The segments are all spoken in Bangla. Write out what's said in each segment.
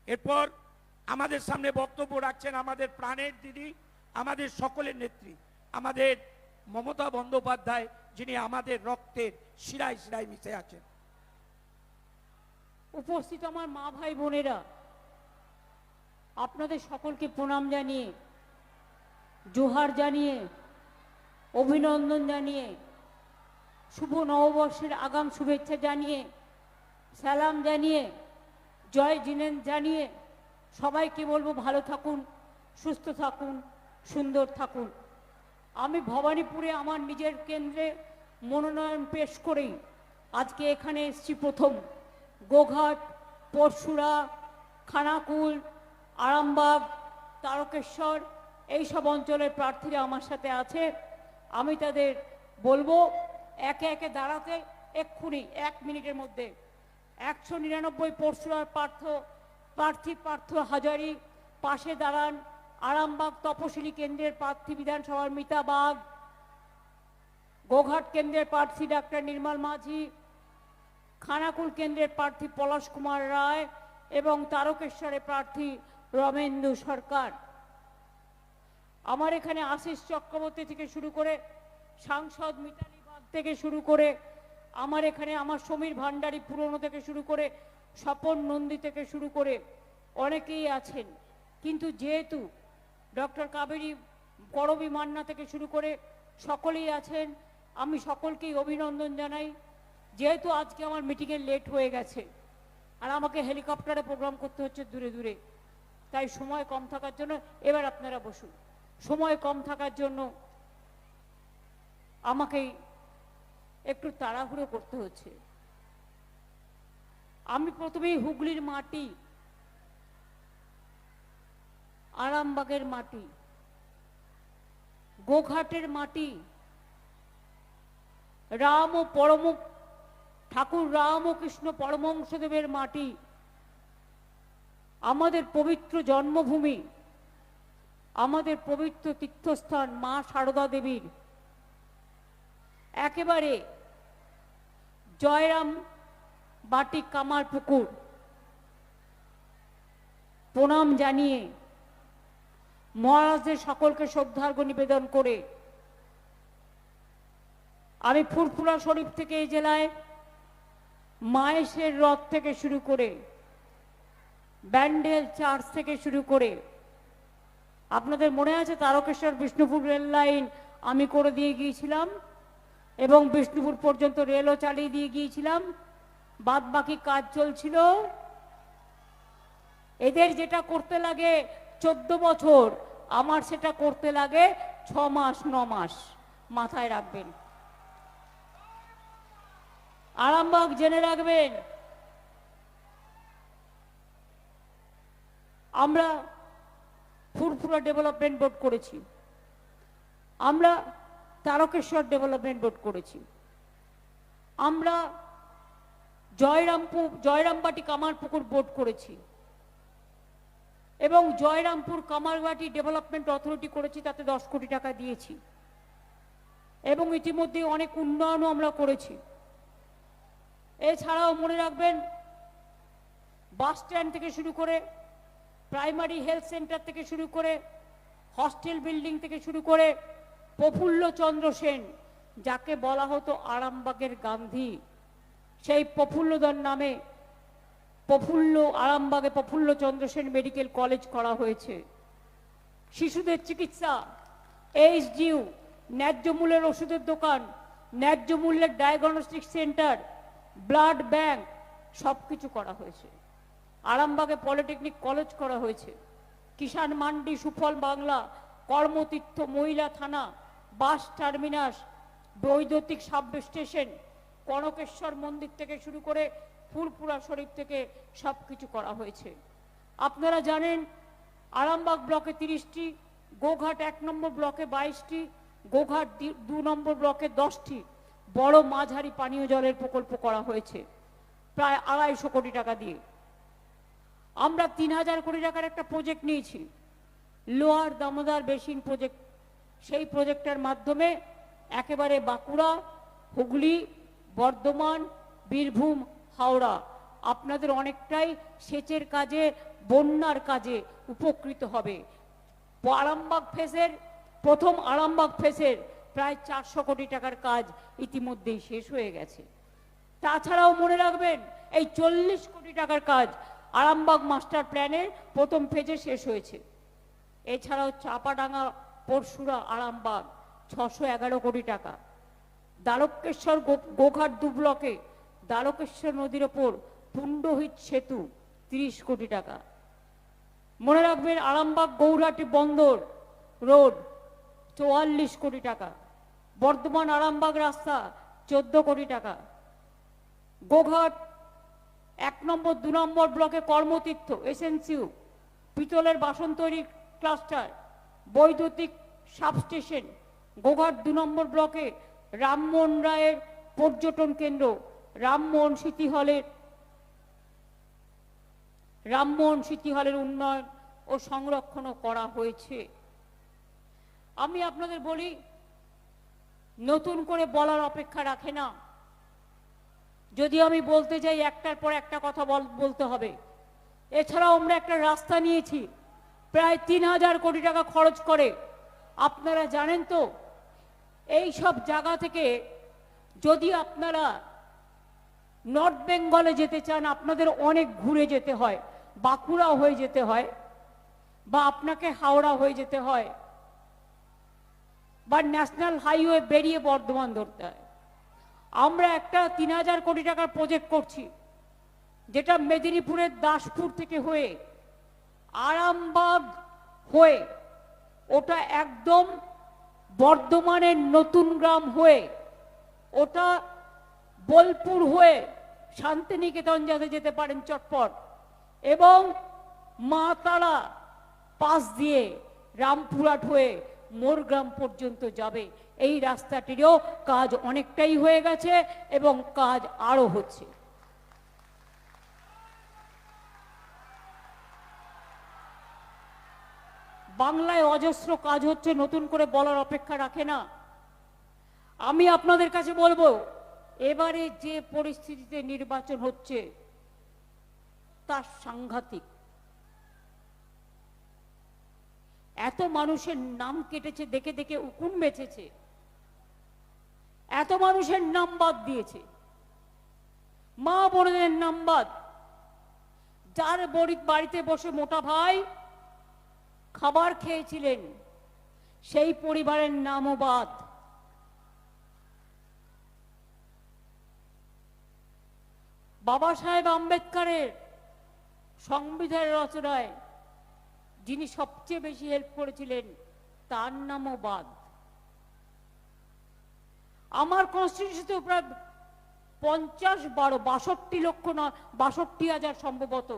এরপর আমাদের সামনে বক্তব্য রাখছেন আমাদের প্রাণের দিদি, আমাদের সকলের নেত্রী, আমাদের মমতা বন্দ্যোপাধ্যায়, যিনি আমাদের রক্তের শিরায় শিরায় মিশে আছেন। উপস্থিত আমার মা ভাই বোনেরা, আপনাদের সকলকে প্রণাম জানিয়ে, জোহার জানিয়ে, অভিনন্দন জানিয়ে, শুভ নববর্ষের আগাম শুভেচ্ছা জানিয়ে, সালাম জানিয়ে, জয় জিনেন জানিয়ে সবাইকে বলবো ভালো থাকুন, সুস্থ থাকুন, সুন্দর থাকুন। আমি ভবানীপুরে আমার নিজের কেন্দ্রে মনোনয়ন পেশ করেই আজকে এখানে এসেছি। প্রথম গোঘাট, পরশুরা, খানাকুল, আরামবাগ, তারকেশ্বর এইসব অঞ্চলের প্রার্থীরা আমার সাথে আছে। আমি তাদের বলবো একে একে দাঁড়াতে, এক্ষুনি 1 মিনিটের মধ্যে। 199 পরশুরার প্রার্থী পার্থ হাজারি, পাশে দাঁড়ান আরামবাগ তপশিলি কেন্দ্রের প্রার্থী বিধানসভার মিতা বাগ, গোঘাট কেন্দ্রের প্রার্থী ডাক্তার নির্মল মাঝি, খানাকুল কেন্দ্রের প্রার্থী পলাশ কুমার রায় এবং তারকেশ্বরের প্রার্থী রমেন্দু সরকার। আমার এখানে আশিস চক্রবর্তী থেকে শুরু করে সাংসদ মিতালি বাগ থেকে শুরু করে আমার এখানে আমার সমীর ভান্ডারী পুরনো থেকে শুরু করে স্বপন নন্দী থেকে শুরু করে অনেকেই আছেন। কিন্তু যেহেতু ডক্টর কাবেরী করবী মান্না থেকে শুরু করে সকলেই আছেন, আমি সকলকেই অভিনন্দন জানাই। যেহেতু আজকে আমার মিটিংয়ে লেট হয়ে গেছে আর আমাকে হেলিকপ্টারে প্রোগ্রাম করতে হচ্ছে দূরে দূরে, তাই সময় কম থাকার জন্য, এবার আপনারা বসুন, সময় কম থাকার জন্য আমাকেই একটু তাড়াহুড়ো করতে হচ্ছে। আমি প্রথমেই হুগলির মাটি, আরামবাগের মাটি, গোঘাটের মাটি, রাম ও পরম ঠাকুর রামকৃষ্ণ পরমহংসদেবের মাটি, আমাদের পবিত্র জন্মভূমি, আমাদের পবিত্র তীর্থস্থান মা সারদা দেবীর একেবারে জয়রাম বাটি কামারপুকুর প্রণাম জানিয়ে, মহারাজদের সকলকে শ্রদ্ধার্ঘ নিবেদন করে আমি ফুরফুরা শরীফ থেকে এই জেলায় মায়েশের রথ থেকে শুরু করে ব্যান্ডেল চার্চ থেকে শুরু করে, আপনাদের মনে আছে তারকেশ্বর বিষ্ণুপুর রেল লাইন আমি করে দিয়ে গিয়েছিলাম এবং বিষ্ণুপুর পর্যন্ত রেলও চালিয়ে দিয়ে গিয়েছিলাম, বাদ বাকি কাজ চলছিল। এদের যেটা করতে লাগে 14 বছর, আমার সেটা করতে লাগে 6 মাস 9 মাস, মাথায় রাখবেন। আরামবাগ জেনে রাখবেন, আমরা ফুরফুরা ডেভেলপমেন্ট বোর্ড করেছি, আমরা তারকেশ্বর ডেভেলপমেন্ট বোর্ড করেছি, আমরা জয়রামবাটি কামারপুকুর বোর্ড করেছি এবং জয়রামপুর কামারবাটি ডেভেলপমেন্ট অথরিটি করেছি, তাতে 10 কোটি টাকা দিয়েছি এবং ইতিমধ্যে অনেক উন্নয়নও আমরা করেছি। এছাড়াও মনে রাখবেন, বাস স্ট্যান্ড থেকে শুরু করে প্রাইমারি হেলথ সেন্টার থেকে শুরু করে হস্টেল বিল্ডিং থেকে শুরু করে প্রফুল্ল চন্দ্র সেন, যাকে বলা হতো আরামবাগের গান্ধী, সেই প্রফুল্লদার নামে আরামবাগে প্রফুল্ল চন্দ্র সেন মেডিকেল কলেজ করা হয়েছে। শিশুদের চিকিৎসা, এইচডিইউ, ন্যায্য মূল্যের ওষুধের দোকান, ন্যায্য মূল্যের ডায়াগনস্টিক সেন্টার, ব্লাড ব্যাংক, সবকিছু করা হয়েছে। আরামবাগে পলিটেকনিক কলেজ করা হয়েছে, কিষাণ মান্ডি, সুফল বাংলা, কর্মতীর্থ মহিলা থানা, বাস টার্মিনাস, বৈদ্যুতিক সাব স্টেশন, কনকেশ্বর মন্দির থেকে শুরু করে ফুরফুরা শরীফ থেকে সবকিছু করা হয়েছে। আপনারা জানেন আরামবাগ ব্লকে 30টি, গোঘাট 1 নম্বর ব্লকে 22টি, গোঘাট 2 নম্বর ব্লকে 10টি বড় মাঝারি পানীয় জলের প্রকল্প করা হয়েছে প্রায় 250 কোটি টাকা দিয়ে। আমরা 3000 কোটি টাকার একটা প্রজেক্ট নিয়েছি, লোয়ার দামোদর বেসিন প্রজেক্ট। সেই প্রজেক্টের মাধ্যমে একেবারে বাঁকুড়া, হুগলি, বর্ধমান, বীরভূম, হাওড়া আপনাদের অনেকটাই সেচের কাজে, বন্যার কাজে উপকৃত হবে। আরামবাগ ফেজের প্রথম আরামবাগ ফেজের প্রায় 400 কোটি টাকার কাজ ইতিমধ্যেই শেষ হয়ে গেছে। তাছাড়াও মনে রাখবেন এই 40 কোটি টাকার কাজ আরামবাগ মাস্টার প্ল্যানের প্রথম ফেজে শেষ হয়েছে। এছাড়াও চাপাডাঙ্গা পরশুরা আরামবাগ 611 কোটি টাকা। দ্বারকেশ্বর গোঘাট 2 ব্লকে দ্বারকেশ্বর নদীর ওপর পুণ্ডহিত সেতু 30 কোটি টাকা। মনে রাখবেন আরামবাগ গৌরহাটি বন্দর রোড 44 কোটি টাকা। বর্ধমান আরামবাগ রাস্তা 14 কোটি টাকা। গোঘাট 1 নম্বর 2 নম্বর ব্লকে কর্মতীর্থ এসএনসিউ পিতলের বাসন তৈরি ক্লাস্টার, বৈদ্যুতিক সাবস্টেশন, গোঘাট 2 নম্বর ব্লকে রামমোহন রায়ের পর্যটন কেন্দ্র, রামমোহন স্মৃতি হলের উন্নয়ন ও সংরক্ষণও করা হয়েছে। আমি আপনাদের বলি, নতুন করে বলার অপেক্ষা রাখে না। যদি আমি বলতে যাই একটার পর একটা কথা বলতে হবে। এছাড়াও আমরা একটা রাস্তা নিয়েছি প্রায় 3000 কোটি টাকা খরচ করে। আপনারা জানেন তো, এই সব জায়গা থেকে যদি আপনারা নর্থ বেঙ্গলে যেতে চান আপনাদের অনেক ঘুরে যেতে হয়, বাঁকুড়া হয়ে যেতে হয়, বা আপনাকে হাওড়া হয়ে যেতে হয়, বা ন্যাশনাল হাইওয়ে বেরিয়ে বর্ধমান ধরতে হয়। আমরা একটা 3000 কোটি টাকার প্রজেক্ট করছি, যেটা মেদিনীপুরের দাসপুর থেকে হয়ে আরামবাগ হয়ে ওটা একদম বর্ধমানের নতুন গ্রাম হয়ে ওটা বোলপুর হয়ে শান্তিনিকেতন যাতে যেতে পারেন চটপট, এবং মা তারা পাশ দিয়ে রামপুরহাট হয়ে মোরগ্রাম পর্যন্ত যাবে। এই রাস্তাটিরও কাজ অনেকটাই হয়ে গেছে এবং কাজ আরো হচ্ছে। বাংলায় অজস্র কাজ হচ্ছে, নতুন করে বলার অপেক্ষা রাখে না। আমি আপনাদের কাছে বলবো, এবারে যে পরিস্থিতিতে নির্বাচন হচ্ছে তা সাংঘাতিক। এত মানুষের নাম কেটেছে, দেখে দেখে উকুন বেঁচেছে, এত মানুষের নাম বাদ দিয়েছে, মা বোনদের নাম বাদ। যার বাড়িতে বসে মোটা ভাই খাবার খেয়েছিলেন সেই পরিবারের নামও বাদ। বাবা সাহেব আম্বেদকরের সংবিধান রচনায় যিনি সবচেয়ে বেশি হেল্প করেছিলেন তার নামও বাদ। আমার কনস্টিটিউশনে প্রায় 62,000 সম্ভবত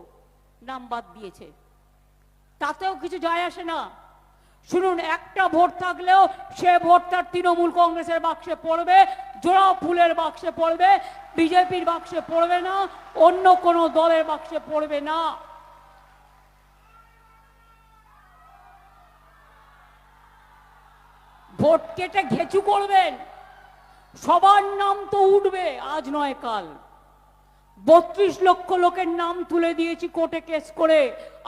নাম বাদ দিয়েছে, তাতেও কিছু যায় আসে না। শুনুন, একটা ভোট থাকলেও সে ভোটটা তৃণমূল কংগ্রেসের বাক্সে পড়বে, জোড়া ফুলের বাক্সে পড়বে, বিজেপির বাক্সে পড়বে না, অন্য কোনো দলের বাক্সে পড়বে না। ভোট কেটে ঘেঁচু করবেন, সবার নাম তো উঠবে আজ নয় কাল। 32 লক্ষ লোকের নাম তুলে দিয়েছি কোর্টে কেস করে,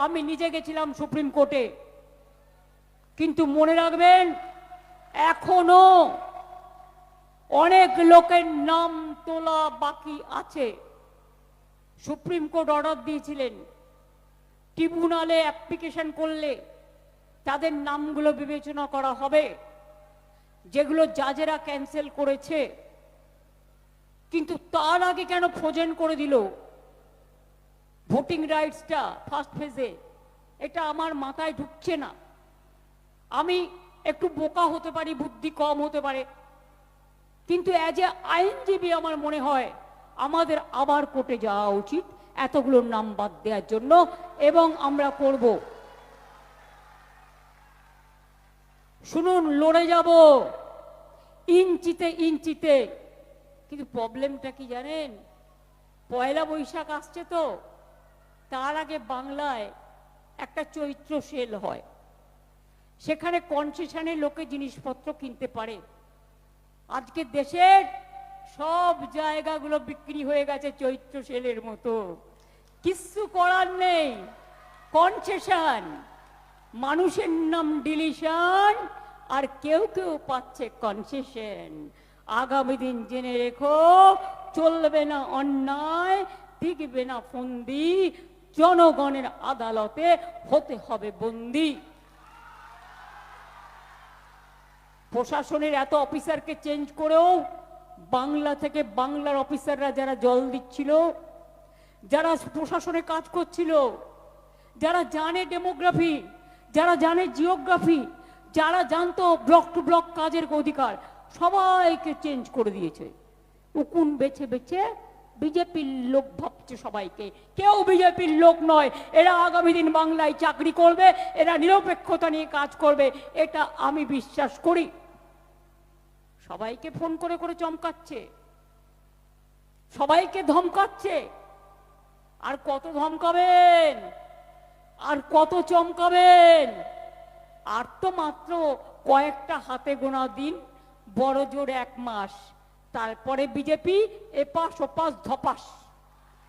আমি নিজে গেছিলাম সুপ্রিম কোর্টে। কিন্তু মনে রাখবেন, এখনো অনেক লোকের নাম তোলা বাকি আছে। সুপ্রিম কোর্ট অর্ডার দিয়েছিলেন, ট্রিব্যুনালে অ্যাপ্লিকেশন করলে তাদের নামগুলো বিবেচনা করা হবে, যেগুলো জাজেরা ক্যান্সেল করেছে। কিন্তু তার আগে কেন ফ্রোজেন করে দিল ভোটিং রাইটসটা ফার্স্ট ফেজে? এটা আমার মাথায় ঢুকছে না। আমি একটু বোকা হতে পারি, বুদ্ধি কম হতে পারে, কিন্তু অ্যাজ এ আইনজীবী আমার মনে হয় আমাদের আবার কোর্টে যাওয়া উচিত এতগুলো নাম বাদ দেওয়ার জন্য, এবং আমরা করব। শুনুন, লড়ে যাব ইঞ্চিতে ইঞ্চিতে। কিন্তু প্রবলেমটা কি জানেন? পয়লা বৈশাখ আসছে তো, তার আগে বাংলায় একটা চৈত্র সেল হয়, সেখানে কনসেশনে লোকে জিনিসপত্র কিনতে পারে। আজকে দেশের সব জায়গাগুলো বিক্রি হয়ে গেছে চৈত্র সেলের মতো। কিচ্ছু করার নেই, কনসেশন, মানুষের নাম ডিলিশন, আর কেউ কেউ পাচ্ছে কনসেশন। আগামী দিন জেনে রেখো, চলবে না অন্যায়, টিকবে না ফন্দি, জনগণের আদালতে হতে হবে বন্দী। প্রশাসনের এত অফিসারকে চেঞ্জ করেও বাংলা থেকে বাংলার অফিসাররা যারা জল দিচ্ছিল, যারা প্রশাসনে কাজ করছিল, যারা জানে ডেমোগ্রাফি, যারা জানে জিওগ্রাফি, যারা জানতো ব্লক টু ব্লক কাজের অধিকার, সবাইকে চেঞ্জ করে দিয়েছে। উকুন বেছে বেছে বিজেপির লোক ভাবছে সবাইকে, কেউ বিজেপির লোক নয়। এরা আগামী দিন বাংলায় চাকরি করবে, এরা নিরপেক্ষতা নিয়ে কাজ করবে, এটা আমি বিশ্বাস করি। সবাইকে ফোন করে করে চমকাচ্ছে, সবাইকে ধমকাচ্ছে। আর কত ধমকাবেন, আর কত চমকাবেন? আর তো মাত্র কয়েকটা হাতে গোনা দিন, বড় জোর 1 মাস, তারপরে বিজেপি এপাশ ওপাশ ধপাস।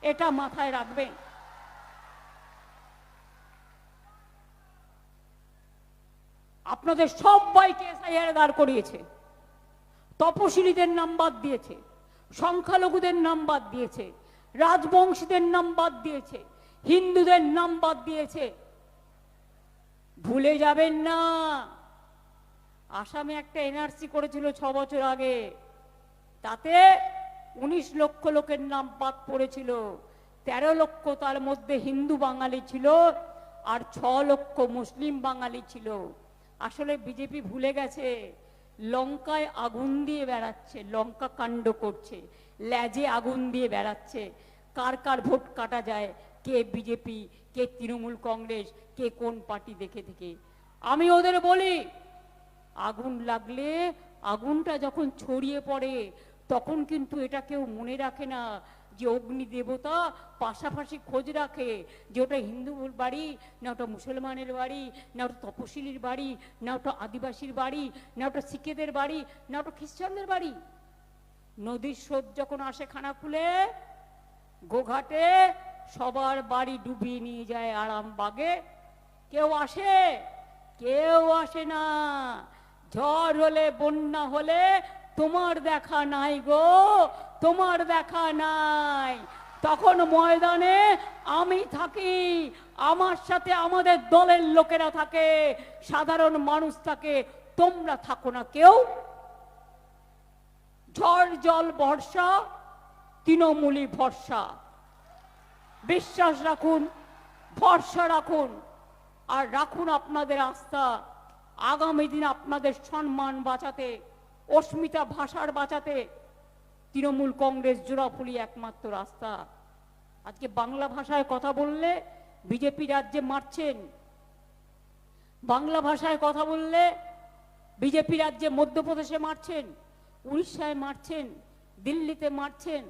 এটা মাথায় রাখবেন। আপনাদের সবাইকে এসআইআর দাঁড় করিয়েছে, তপশিলীদের নাম বাদ দিয়েছে, সংখ্যালঘুদের নাম বাদ দিয়েছে, রাজবংশীদের নাম বাদ দিয়েছে, হিন্দুদের নাম বাদ দিয়েছে। ভুলে যাবেন না, আসামে একটা এনআরসি করেছিল 6 বছর আগে, তাতে 19 লক্ষ লোকের নাম বাদ পড়েছিল। 13 লক্ষ তার মধ্যে হিন্দু বাঙালি ছিল, আর 6 লক্ষ মুসলিম বাঙালি ছিল। আসলে বিজেপি ভুলে গেছে, লঙ্কায় আগুন দিয়ে বেড়াচ্ছে, লঙ্কা কাণ্ড করছে, লেজে আগুন দিয়ে বেড়াচ্ছে। কার কার ভোট কাটা যায়, কে বিজেপি, কে তৃণমূল কংগ্রেস, কে কোন পার্টি দেখে থেকে। আমি ওদের বলি, আগুন লাগলে, আগুনটা যখন ছড়িয়ে পড়ে, তখন কিন্তু এটা কেউ মনে রাখে না যে অগ্নি দেবতা পাশাপাশি খোঁজ রাখে যে ওটা হিন্দুর বাড়ি, না ওটা মুসলমানের বাড়ি, না ওটা তপশিলির বাড়ি, না ওটা আদিবাসীর বাড়ি, না ওটা শিখেদের বাড়ি, না ওটা খ্রিস্টানদের বাড়ি। নদীর স্রোত যখন আসে খানাকুলে, গোঘাটে, সবার বাড়ি ডুবিয়ে নিয়ে যায় আরামবাগে। কেউ আসে? কেউ আসে না। ঝড় হলে, বন্যা হলে তোমার দেখা নাই গো, তোমার দেখা নাই। তখন ময়দানে আমি থাকি, আমার সাথে আমাদের দলের লোকেরা থাকে, সাধারণ মানুষ থাকে, তোমরা থাকো না কেউ। ঝড় জল বর্ষা, তৃণমূলী ভরসা। বিশ্বাস রাখুন, ভরসা রাখুন, আর রাখুন আপনাদের আস্থা। আগামী দিন আপনাদের সম্মান বাঁচাতে, অস্মিতা ভাষার বাঁচাতে তৃণমূল কংগ্রেস জোড়াফুলি একমাত্র রাস্তা। আজকে বাংলা ভাষায় কথা বললে বিজেপি রাজ্যে মারছেন, বাংলা ভাষায় কথা বললে বিজেপি রাজ্যে মধ্যপ্রদেশে মারছেন, উড়িষ্যায় মারছেন, দিল্লিতে মারছেন,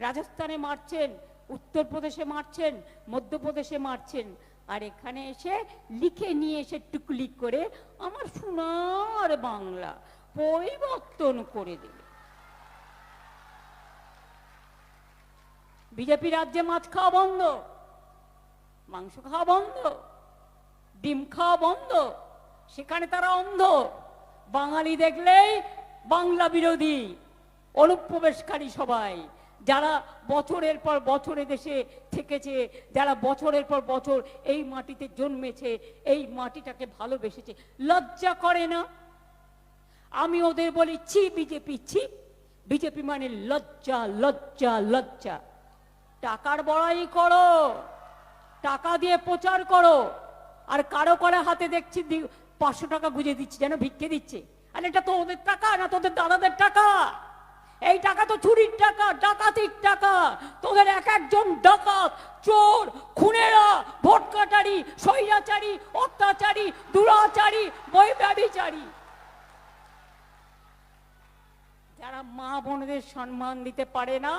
রাজস্থানে মারছেন, উত্তরপ্রদেশে মারছেন, মধ্যপ্রদেশে মারছেন। আর এখানে এসে লিখে নিয়ে এসে টুকলি করে আমার সোনার বাংলা পরিবর্তন করে দেবে। বিজেপি রাজ্যে মাছ খাওয়া বন্ধ, মাংস খাওয়া বন্ধ, ডিম খাওয়া বন্ধ, সেখানে তারা অন্ধ। বাঙালি দেখলেই বাংলা বিরোধী, অনুপ্রবেশকারী সবাই, যারা বছরের পর বছর দেশে থেকেছে, যারা বছরের পর বছর এই মাটিতে জন্মেছে, এই মাটিটাকে ভালোবেসেছে, লজ্জা করে না? আমি ওদের বলি, ছি বিজেপি, ছি বিজেপি মানে লজ্জা, লজ্জা, লজ্জা। টাকার বড়াই করো, টাকা দিয়ে প্রচার করো, আর কারো কারো হাতে দেখছি 500 টাকা গুঁজে দিচ্ছে, যেন ভিক্ষে দিচ্ছে। আর এটা তো ওদের টাকা না, তোদের দাদাদের টাকা। এই টাকা তো চুরির টাকা, ডাকাতির টাকা। তোদের এক একজন ডাকাত, চোর, খুনেরা, ভোট কাটারি, স্বৈরাচারী, অত্যাচারী, দুরাচারী, বৈব্যভিচারী। যারা মা বোনদের সম্মান দিতে পারে না,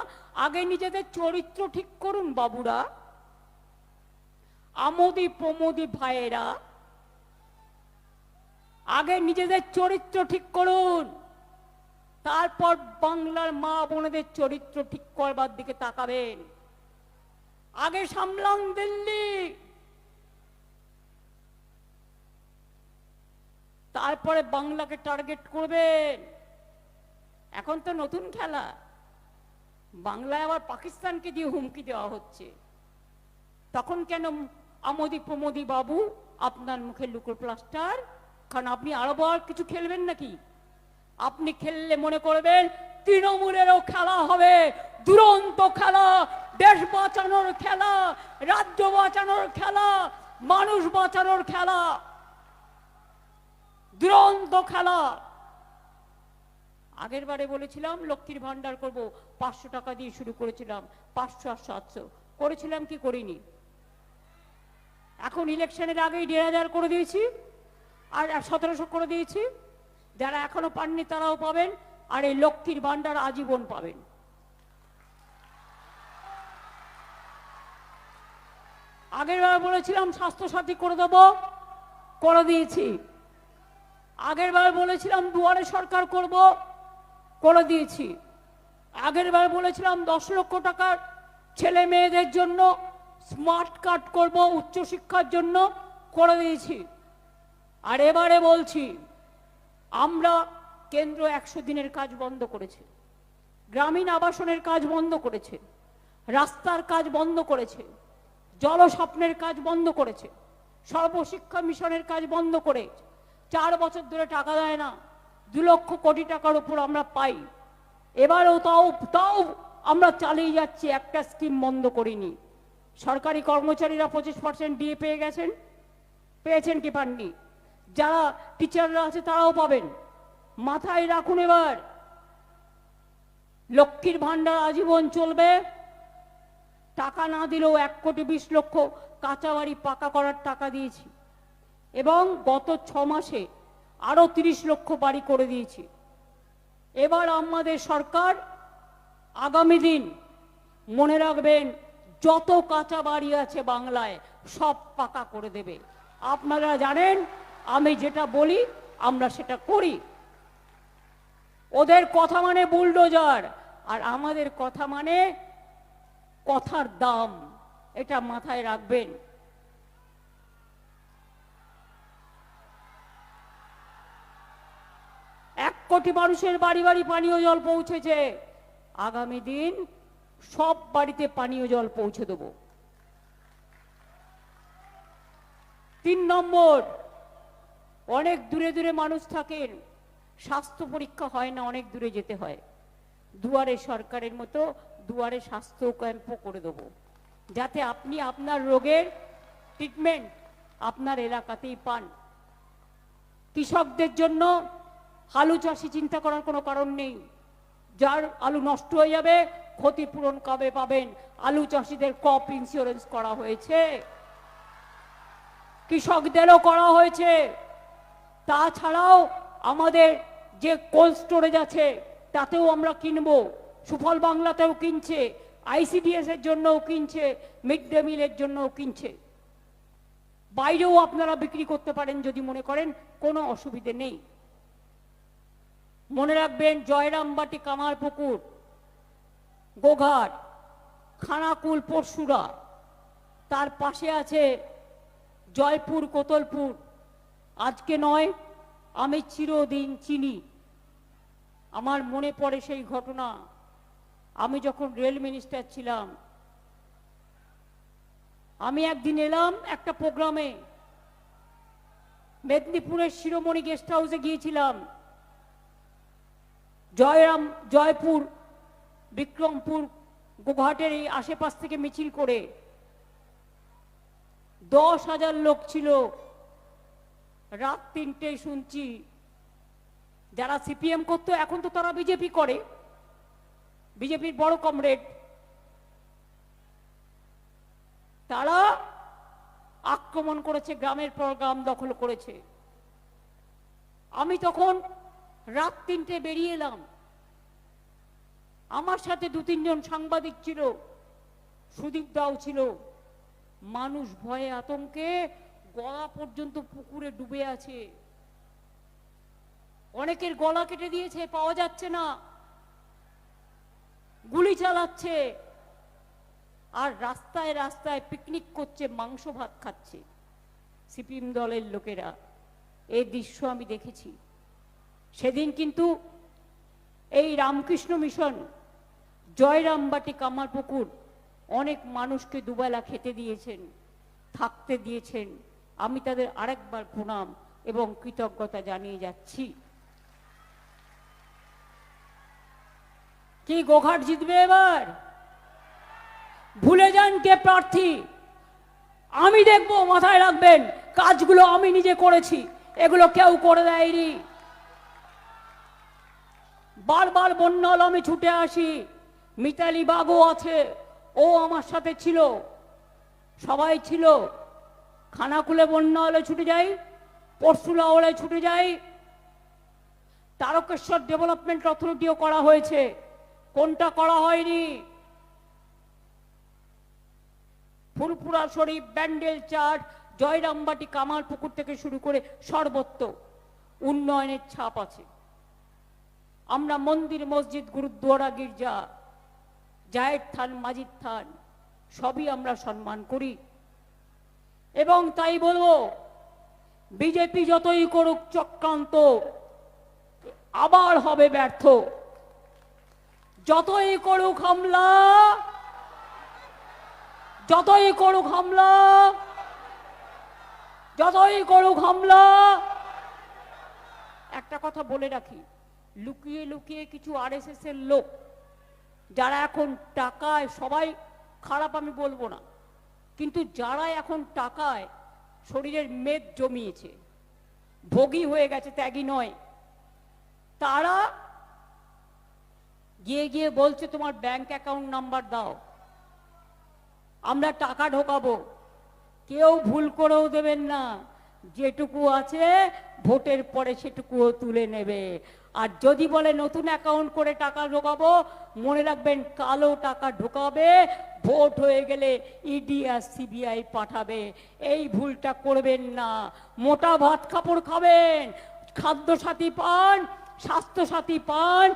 আগে নিজেদের চরিত্র ঠিক করুন বাবুরা, আমোদি প্রমোদি ভাইয়েরা, আগে নিজেদের চরিত্র ঠিক করুন, তারপর বাংলার মা বোনেদের চরিত্র ঠিক করবার দিকে তাকাবেন। আগে সামলান দিল্লি, তারপরে বাংলাকে টার্গেট করবেন। এখন তো নতুন খেলা, বাংলায় আবার পাকিস্তানকে দিয়ে হুমকি দেওয়া হচ্ছে। তখন কেন আমোদি প্রমোদি বাবু আপনার মুখে লুকোর প্লাস্টার? কারণ আপনি আরো বড় কিছু খেলবেন নাকি? আপনি খেললে মনে করবেন তৃণমূলেরও খেলা হবে, দুরন্ত খেলা, দেশ বাঁচানোর খেলা, রাজ্য বাঁচানোর খেলা, মানুষ বাঁচানোর খেলা, দুরন্ত খেলা। আগের বারে বলেছিলাম লক্ষ্মীর ভান্ডার করব, 500 টাকা দিয়ে শুরু করেছিলাম, 500 আর 700 করেছিলাম কি করিনি? এখন ইলেকশনের আগেই 1500 করে দিয়েছি, আর 1700 করে দিয়েছি। যারা এখনো পাননি তারাও পাবেন, আর এই লক্ষ্মীর ভান্ডার আজীবন পাবেন। আগের বার বলেছিলাম স্বাস্থ্যসাথী করে দেবো, করে দিয়েছি। আগের বার বলেছিলাম দুয়ারে সরকার করব, করে দিয়েছি। আগের বার বলেছিলাম 10 লক্ষ টাকার ছেলে মেয়েদের জন্য স্মার্ট কার্ড করব উচ্চশিক্ষার জন্য, করে দিয়েছি। আর এবারে বলছি, আমরা কেন্দ্র 100 দিনের কাজ বন্ধ করেছে, গ্রামীণ আবাসনের কাজ বন্ধ করেছে, রাস্তার কাজ বন্ধ করেছে, জলস্বপ্নের কাজ বন্ধ করেছে, সর্বশিক্ষা মিশনের কাজ বন্ধ করে 4 বছর ধরে টাকা দেয় না, 2 লক্ষ কোটি টাকার উপর আমরা পাই। এবারেও তাও আমরা চালিয়ে যাচ্ছি, একটা স্কিম বন্ধ করিনি। সরকারি কর্মচারীরা 25% ডিএ পেয়ে গেছেন, পেয়েছেন কি পাননি? যারা টিচাররা আছে তারাও পাবেন। মাথায় রাখুন, এবার লক্ষ্মীর ভান্ডার আজীবন চলবে। টাকা না দিলেও 1,20,00,000 কাঁচা বাড়ি পাকা করার টাকা দিয়েছি, এবং গত 6 মাসে আরো 30 লক্ষ বাড়ি করে দিয়েছি। এবার আমাদের সরকার আগামী দিন মনে রাখবেন, যত কাঁচা বাড়ি আছে বাংলায় সব পাকা করে দেবে। আপনারা জানেন আমি যেটা বলি আমরা সেটা করি। ওদের কথা মানে বুলডোজার, আর আমাদের কথা মানে কথার দাম, এটা মাথায় রাখবেন। এক কোটি মানুষের বাড়ি বাড়ি পানীয় জল পৌঁছেছে, আগামী দিন সব বাড়িতে পানীয় জল পৌঁছে দেব। 3 নম্বর, অনেক দূরে দূরে মানুষ থাকেন, স্বাস্থ্য পরীক্ষা হয় না, অনেক দূরে যেতে হয়। দুয়ারে সরকারের মতো দুয়ারে স্বাস্থ্য ক্যাম্পও করে দেব, যাতে আপনি আপনার রোগের ট্রিটমেন্ট আপনার এলাকাতেই পান। কৃষকদের জন্য আলু চাষি চিন্তা করার কোনো কারণ নেই। যার আলু নষ্ট হয়ে যাবে ক্ষতিপূরণ কবে পাবেন? আলু চাষিদের ক্রপ ইন্স্যুরেন্স করা হয়েছে, কৃষকদেরও করা হয়েছে। তাছাড়াও আমাদের যে কোল্ড স্টোরেজ আছে তাতেও আমরা কিনবো, সুফল বাংলাতেও কিনছে, আইসিডিএস এর জন্যও কিনছে, মিড ডে মিলের জন্যও কিনছে। বাইরেও আপনারা বিক্রি করতে পারেন যদি মনে করেন, কোনো অসুবিধে নেই। মনে রাখবেন, জয়রামবাটি, কামারপুকুর, গোঘাট, খানাকুল, পরশুরা, তার পাশে আছে জয়পুর, কোতলপুর। আজকে নয়, আমি চিরদিন চিনি। আমার মনে পড়ে সেই ঘটনা, আমি যখন রেল মিনিস্টার ছিলাম। আমি একদিন এলাম একটা প্রোগ্রামে, মেদিনীপুরের শিরোমণি গেস্ট হাউসে গিয়েছিলাম। জয়পুর, বিক্রমপুর, গোঘাটের এই আশেপাশ থেকে মিছিল করে 10,000 লোক ছিল। রাত 3টেয় শুনছি যারা সিপিএম করতো এখন তো তারা বিজেপি করে, বিজেপির বড় কমরেড, তারা আক্রমণ করেছে, গ্রামের পর গ্রাম দখল করেছে। আমি তখন রাত 3টে বেরিয়ে এলাম, আমার সাথে 2-3 জন সাংবাদিক ছিল, সুদীপ দাও ছিল। মানুষ ভয়ে আতঙ্কে গলা পর্যন্ত পুকুরে ডুবে আছে। অনেকের গলা কেটে দিয়েছে, পাওয়া যাচ্ছে না, গুলি চালাচ্ছে, আর রাস্তায় রাস্তায় পিকনিক করছে, মাংস ভাত খাচ্ছে সিপিএম দলের লোকেরা। এই দৃশ্য আমি দেখেছি সেদিন। কিন্তু এই রামকৃষ্ণ মিশন, জয়রামবাটি, কামারপুকুর অনেক মানুষকে দুবেলা খেতে দিয়েছেন, থাকতে দিয়েছেন। আমি তাদের আরেকবার প্রণাম এবং কৃতজ্ঞতা জানিয়ে যাচ্ছি। কি গোঘাট জিতবে এবার? ভুলে যান কে প্রার্থী, আমি দেখবো, মাথায় রাখবেন। কাজগুলো আমি নিজে করেছি, এগুলো কেউ করে দেয়নি। বারবার বন্যা হলো আমি ছুটে আসি, মিতালি বাগও আছে, ও আমার সাথে ছিল, সবাই ছিল। খানাকুলে বন্যা হলে ছুটে যাই, পরশুলা হলে ছুটে যাই। তারকেশ্বর ডেভেলপমেন্ট অথরিটিও করা হয়েছে, কোনটা করা হয়নি? ফুলপুরা শরীফ, ব্যান্ডেল চার্চ, জয়রামবাটি, কামারপুকুর থেকে শুরু করে সর্বত্র উন্নয়নের ছাপ আছে। আমরা মন্দির, মসজিদ, গুরুদ্বারা, গির্জা, জায়ের থান, মাজিদ থান সবই আমরা সম্মান করি। এবং তাই বলবো, বিজেপি যতই করুক চক্রান্ত, আবার হবে ব্যর্থ। যতই করুক হামলা, যতই করুক হামলা, যতই করুক হামলা, একটা কথা বলে রাখি, লুকিয়ে লুকিয়ে কিছু আরএসএস এর লোক যারা এখন টাকায়, সবাই খারাপ আমি বলবো না, কিন্তু যারা এখন টাকায় শরীরের মেদ জমিয়েছে, ভোগী হয়ে গেছে, ত্যাগী নয়, তারা গিয়ে গিয়ে বলছে তোমার ব্যাংক অ্যাকাউন্ট নাম্বার দাও, আমরা টাকা ঢোকাবো। কেউ ভুল করেও দেবেন না, যেটুকু আছে ভোটের পরে সেটুকুও তুলে নেবে। আর যদি বলে নতুন অ্যাকাউন্ট করে টাকা ঢোকাবো, মনে রাখবেন কালো টাকা ঢোকাবে, ভোট হয়ে গেলে ইডি আর সিবিআই পাঠাবে। এই ভুলটা করবেন না। মোটা ভাত কাপড় খাবেন, খাদ্য সাথী পান, স্বাস্থ্য সাথী পান,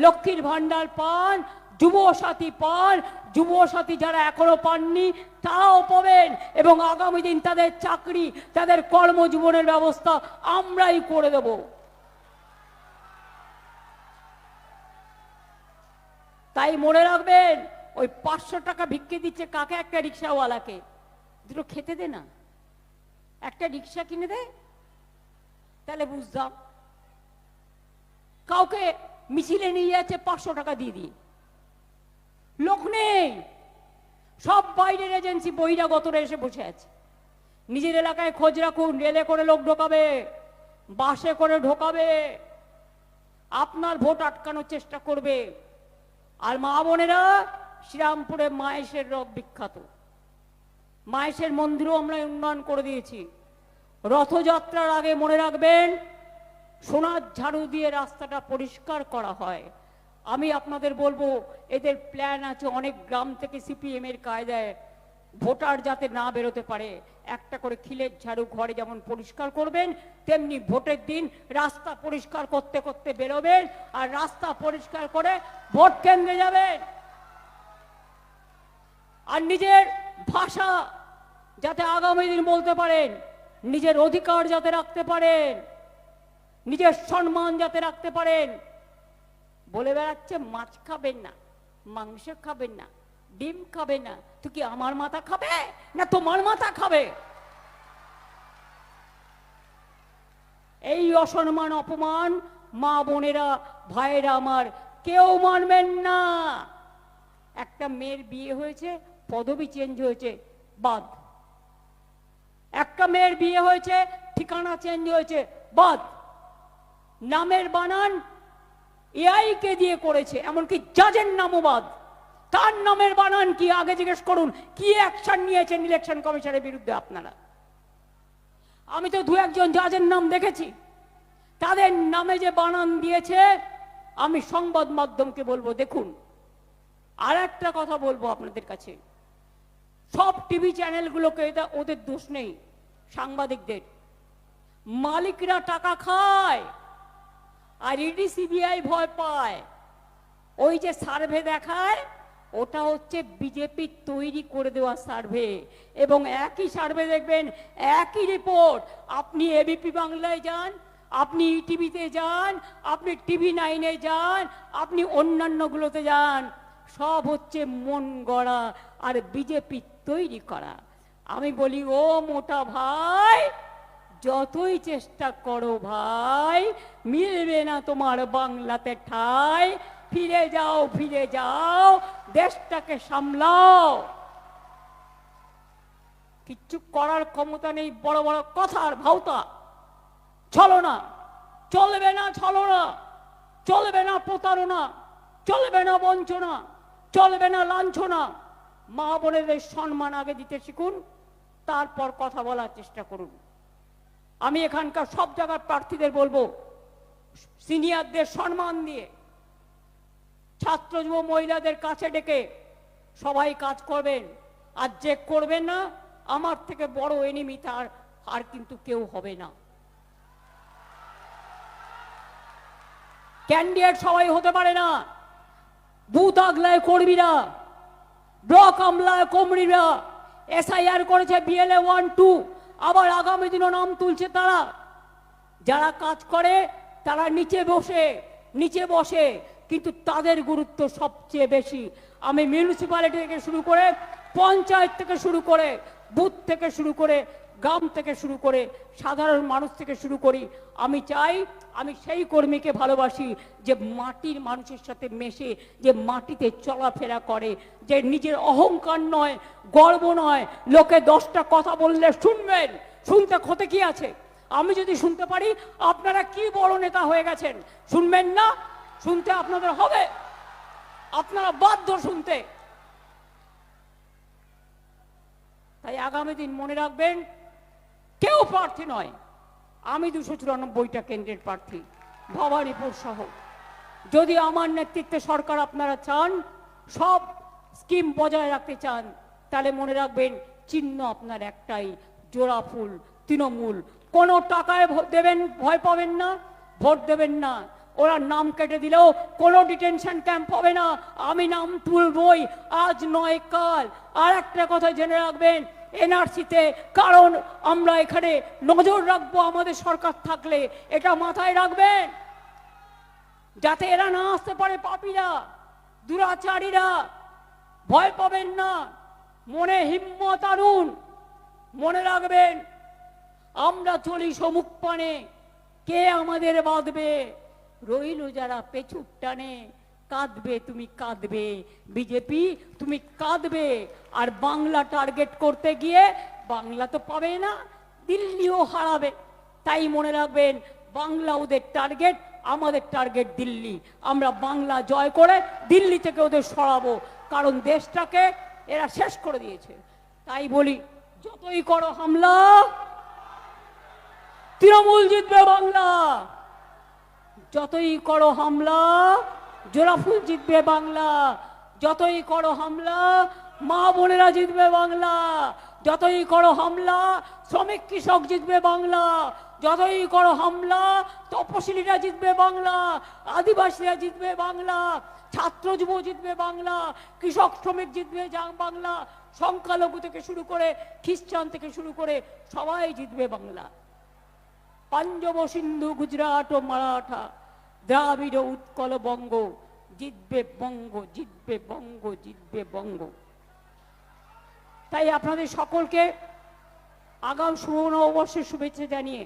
লক্ষ্মীর ভান্ডার পান, যুব সাথী পান। যুব সাথী যারা এখনো পাননি তারাও পাবেন, এবং আগামী দিন তাদের চাকরি, তাদের কর্মজীবনের ব্যবস্থা আমরাই করে দেব। তাই মনে রাখবেন, ওই 500 টাকা ভিক্ষে দিচ্ছে কাকে? একটা রিক্সাওয়ালাকে। দুটো খেতে দে না, একটা রিক্সা কিনে দে, তাহলে বুঝতাম। কাউকে মিছিলে নিয়ে যাচ্ছে 500 টাকা দিয়ে দিই, লোক নেই, সব বাইরের এজেন্সি বহিরাগতরা এসে বসে আছে। নিজের এলাকায় খোঁজ রাখুন, রেলে করে লোক ঢোকাবে, বাসে করে ঢোকাবে, আপনার ভোট আটকানোর চেষ্টা করবে। আর মা বোনেরা, শ্রীরামপুরে মায়েশের রব বিখ্যাত, মায়েশের মন্দিরও আমরা উন্নয়ন করে দিয়েছি। রথযাত্রার আগে মনে রাখবেন, সোনার ঝাড়ু দিয়ে রাস্তাটা পরিষ্কার করা হয়। আমি আপনাদের বলবো, এদের প্ল্যান আছে, অনেক গ্রাম থেকে সিপিএম এর কায়দায় ভোটার যাতে না বেরোতে পারে, একটা করে খিলের ঝাড়ু ঘরে যেমন পরিষ্কার করবেন, তেমনি ভোটের দিন রাস্তা পরিষ্কার করতে করতে বেরোবেন, আর রাস্তা পরিষ্কার করে ভোট কেন্দ্রে যাবেন। আর নিজের ভাষা যাতে আগামী দিন বলতে পারেন, নিজের অধিকার যাতে রাখতে পারেন, নিজের সম্মান যাতে রাখতে পারেন। বলে বেড়াচ্ছে মাছ খাবেন না, মাংস খাবেন না, ডিম খাবে না, তো কি আমার মাথা খাবে না তোমার মাথা খাবে? এই অসম্মান, অপমান মা বোনেরা, ভাইয়েরা আমার, কেউ মানবেন না। একটা মেয়ের বিয়ে হয়েছে, পদবি চেঞ্জ হয়েছে, বাদ। একটা মেয়ের বিয়ে হয়েছে, ঠিকানা চেঞ্জ হয়েছে, বাদ। নামের বানান এআই কে দিয়ে করেছে, এমনকি জাজের নামও বাদ। তার নামের বানান কি আগে জিজ্ঞেস করুন, কি অ্যাকশন নিয়েছেন ইলেকশন কমিশনের বিরুদ্ধে আপনারা? আমি তো দু একজন জাজের নাম দেখেছি, তাদের নামে যে বানান দিয়েছে, আমি সংবাদ মাধ্যমকে বলবো দেখুন। আর একটা কথা বলবো আপনাদের কাছে, সব টিভি চ্যানেলগুলোকে, এটা ওদের দোষ নেই, সাংবাদিকদের, মালিকরা টাকা খায় আর ইডি সিবিআই ভয় পায়। ওই যে সার্ভে দেখায় ওটা হচ্ছে বিজেপি তৈরি করে দেওয়া সার্ভে, এবং একই সার্ভে দেখবেন, একই রিপোর্ট। আপনি এবিপি বাংলায় যান, আপনি ইটিভিতে যান, আপনি TV9 যান, আপনি অন্যান্যগুলোতে যান, সব হচ্ছে মন গড়া আর বিজেপি তৈরি করা। আমি বলি, ও মোটা ভাই, যতই চেষ্টা করো ভাই, মিলবে না তোমার বাংলাতে ঠাই। ফিরে যাও, ফিরে যাও, দেশটাকে সামলাও। কিচ্ছু করার ক্ষমতা নেই, বড় বড় কথার ভাওতা। ছলনা চলবে না, ছলনা চলবে না, প্রতারণা চলবে না, বঞ্চনা চলবে না, লাঞ্ছনা। মা বোনেদের সম্মান আগে দিতে শিখুন, তারপর কথা বলার চেষ্টা করুন। আমি এখানকার সব জায়গার প্রার্থীদের বলবো, সিনিয়রদের সম্মান দিয়ে, ছাত্র যুব মহিলাদের কাছে ডেকে সবাই কাজ করবেন। আর যে করবেন না, আমার থেকে বড় এনিমি তার আর কিন্তু কেউ হবে না। ক্যান্ডিডেট সবাই হতে পারে না। বুথ আগলায় কর্মীরা, ব্লক আমলায় কর্মীরা, SIR করেছে BLA 1-2, আবার আগামী দিনও নাম তুলছে তারা। যারা কাজ করে তারা নিচে বসে, কিন্তু তাদের গুরুত্ব সবচেয়ে বেশি। আমি মিউনিসিপ্যালিটি থেকে শুরু করে, পঞ্চায়েত থেকে শুরু করে, বুথ থেকে শুরু করে, গ্রাম থেকে শুরু করে, সাধারণ মানুষ থেকে শুরু করি। আমি চাই, আমি সেই কর্মীকে ভালোবাসি যে মাটির মানুষের সাথে মেশে, যে মাটিতে চলাফেরা করে, যে নিজের অহংকার নয়, গর্ব নয়, লোকে 10টা কথা বললে শুনবেন। শুনতে ক্ষতি কি আছে? আমি যদি শুনতে পারি আপনারা কি বড় নেতা হয়ে গেছেন, শুনবেন না? শুনতে আপনাদের হবে, আপনারা বাধ্য শুনতে। তাই আগামী দিন মনে রাখবেন, কেউ প্রার্থী নয়, আমি 294টা কেন্দ্রের প্রার্থী, ভবানীপুর সহ। যদি আমার নেতৃত্বে সরকার আপনারা চান, সব স্কিম বজায় রাখতে চান, তাহলে মনে রাখবেন, চিহ্ন আপনার একটাই, জোড়া ফুল, তৃণমূল। কোনো টাকায় দেবেন, ভয় পাবেন না, ভোট দেবেন না। ওরা নাম কেটে দিলেও কোনো ডিটেনশন ক্যাম্প হবে না, আমি নাম তুলবই, আজ নয় কাল। আর একটা কথা জেনে রাখবেন, NRC-তে, কারণ আমরা এখানে নজর রাখবো আমাদের সরকার থাকলে, এটা মাথায় রাখবেন, যাতে এরা না আসতে পারে, পাপীরা, দুরাচারীরা। ভয় পাবেন না, মনে হিম্মত আনুন। মনে রাখবেন, আমরা চলি সমুখ পানে, কে আমাদের বাঁধবে? রইল যারা পেছুর টানে, কাঁদবে তুমি কাঁদবে, বিজেপি তুমি কাঁদবে। আর বাংলা টার্গেট করতে গিয়ে বাংলা তো পাবে না, দিল্লিও হারাবে। তাই মনে রাখবেন, বাংলা ওদের টার্গেট, আমাদের টার্গেট দিল্লি। আমরা বাংলা জয় করে দিল্লি থেকে ওদের সরাবো, কারণ দেশটাকে এরা শেষ করে দিয়েছে। তাই বলি, যতই করো হামলা, তৃণমূল জিতবে বাংলা। যতই করো হামলা, জোড়াফুল জিতবে বাংলা। যতই করো হামলা, মা বোনেরা জিতবে বাংলা। যতই করো হামলা, শ্রমিক কৃষক জিতবে বাংলা। যতই করো হামলা, তপশিলীরা জিতবে বাংলা, আদিবাসীরা জিতবে বাংলা, ছাত্র যুব জিতবে বাংলা, কৃষক শ্রমিক জিতবে বাংলা, সংখ্যালঘু থেকে শুরু করে, খ্রিস্টান থেকে শুরু করে সবাই জিতবে বাংলা। পাঞ্জাব, সিন্ধু, গুজরাট ও মারাঠা, দ্রাবিড়, উৎকল, বঙ্গ, জিতবে বঙ্গ, জিতবে বঙ্গ, জিতবে বঙ্গ। তাই আপনাদের সকলকে আগাম শুভ নববর্ষের শুভেচ্ছা জানিয়ে,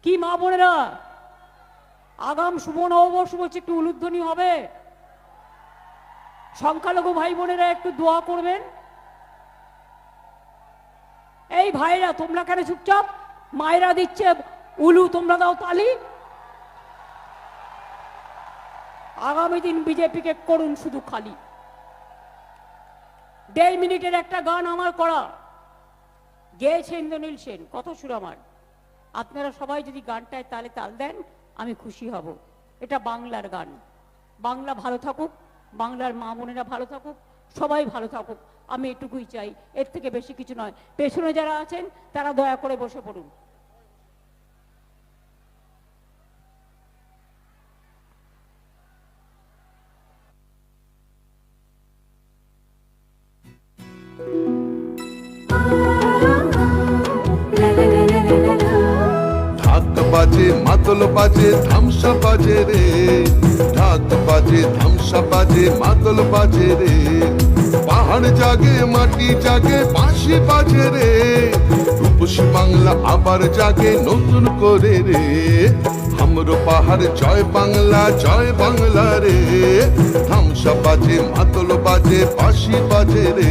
কি মা বোনেরা, আগাম শুভ নববর্ষ বলছে, একটু উলুধ্বনি হবে? সংখ্যালঘু ভাই বোনেরা একটু দোয়া করবেন। এই ভাইরা, তোমরা কেন চুপচাপ? মায়েরা দিচ্ছে উলু, তোমরা দাও তালি। আগামী দিন বিজেপিকে করুন শুধু খালি। 1.5 মিনিটের একটা গান আমার করা, গেয়েছে ইন্দ্রনীল সেন, কত সুর আমার। আপনারা সবাই যদি গানটায় তালে তাল দেন, আমি খুশি হব। এটা বাংলার গান। বাংলা ভালো থাকুক, বাংলার মা বোনেরা ভালো থাকুক, সবাই ভালো থাকুক, আমি এটুকুই চাই, এর থেকে বেশি কিছু নয়। পেছনে যারা আছেন তারা দয়া করে বসে পড়ুন। বাজে মাদল বাজে ধামসা বাজে রে, ঢাক বাজে ধামসা বাজে মাদল বাজে রে, পাহাড় জাগে মাটি জাগে বাঁশি বাজে রে, রূপসী বাংলা আবার জাগে নতুন করে রে, হামরো পাহাড় জয় বাংলা রে, ধামসা বাজে মাদল বাজে বাঁশি বাজে রে।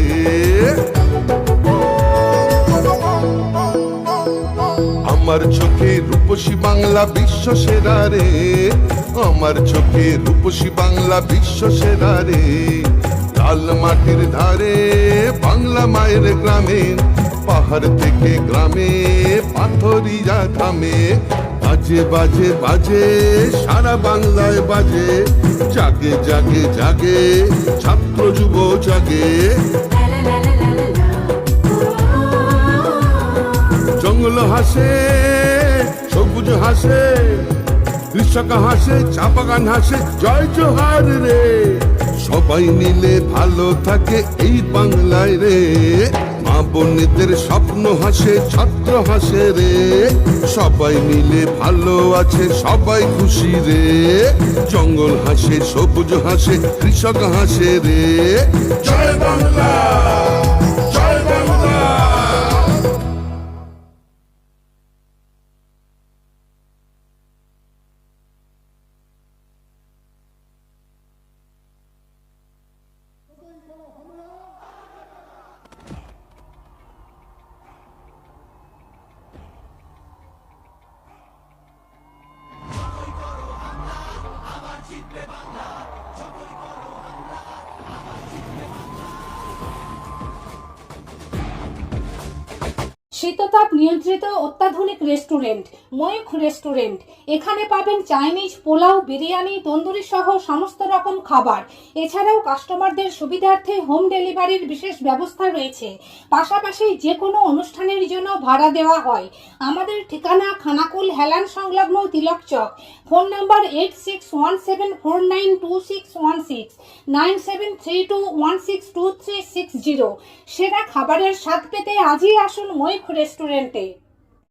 আমার চোখে রূপসী বাংলা বিশ্ব সেরা রে, আমার চোখে রূপসী বাংলা বিশ্ব সেরা রে, লাল মাটির ধারে বাংলা মায়ের গ্রামে, পাহাড় থেকে গ্রামে পাথরিয়া ধামে, বাজে বাজে বাজে সারা বাংলায় বাজে, জাগে জাগে জাগে ছাত্র যুব জাগে, জঙ্গল হাসে সবুজ হাসে, কৃষক হাসে চা বাগান হাসে, জয় জোহার রে, সবাই মিলে ভালো থাকে এই বাংলায় রে, মা বোনেদের স্বপ্ন হাসে ছাত্র হাসে রে, সবাই মিলে ভালো আছে সবাই খুশি রে, জঙ্গল হাসে সবুজ হাসে কৃষক হাসে রে, জয় বাংলা জয় বাংলা। শীততাপ নিয়ন্ত্রিত অত্যাধুনিক রেস্টুরেন্ট ময়ূখ রেস্টুরেন্ট। এখানে পাবেন চাইনিজ, পোলাও, বিরিয়ানি, তন্দুরি সহ সমস্ত রকম খাবার। এছাড়াও কাস্টমারদের সুবিধার্থে হোম ডেলিভারির বিশেষ ব্যবস্থা রয়েছে। পাশাপাশি যে কোনো অনুষ্ঠানের জন্য ভাড়া দেওয়া হয়। আমাদের ঠিকানা খানাকুল হেলান সংলগ্ন তিলক চক। Phone number 8617492616 9732162360। সেরা খাবারের স্বাদ পেতে আজই আসুন ময়ূখ রেস্টুরেন্টে।